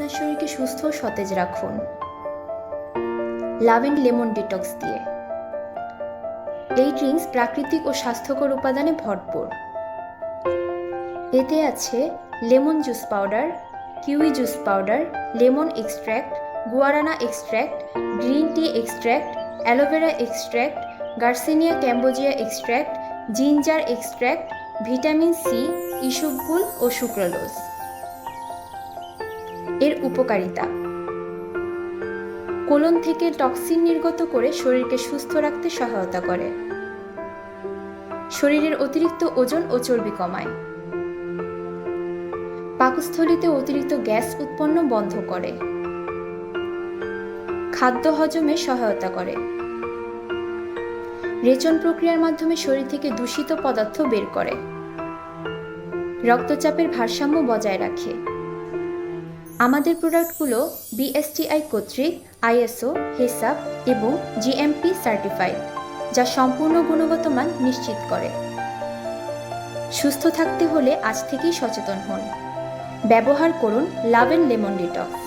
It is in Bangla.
আপনার শরীরকে সুস্থ ও সতেজ রাখুন লাভ এন্ড লেমন ডিটক্স দিয়ে। এই ড্রিঙ্কস প্রাকৃতিক ও স্বাস্থ্যকর উপাদানে ভরপুর। এতে আছে lemon juice powder, kiwi juice powder, lemon extract, guarana extract, green tea extract, aloe vera extract, garcinia cambogia extract, ginger extract, vitamin C, isabgol ও সুক্রোলোজ। এর উপকারিতা: কোলন থেকে টক্সিন নির্গত করে শরীরকে সুস্থ রাখতে সহায়তা করে, শরীরের অতিরিক্ত ওজন ও চর্বি কমায়, পাকস্থলীতে অতিরিক্ত গ্যাস উৎপন্ন বন্ধ করে, খাদ্য হজমে সহায়তা করে, রেচন প্রক্রিয়ার মাধ্যমে শরীর থেকে দূষিত পদার্থ বের করে, রক্তচাপের ভারসাম্য বজায় রাখে। আমাদের প্রোডাক্টগুলো বিএসটিআই কর্তৃক আইএসও, হেসাব এবং জিএমপি সার্টিফাইড, যা সম্পূর্ণ গুণগত মান নিশ্চিত করে। সুস্থ থাকতে হলে আজ থেকেই সচেতন হন। ব্যবহার করুন লাভ এন্ড লেমন ডিটক্স।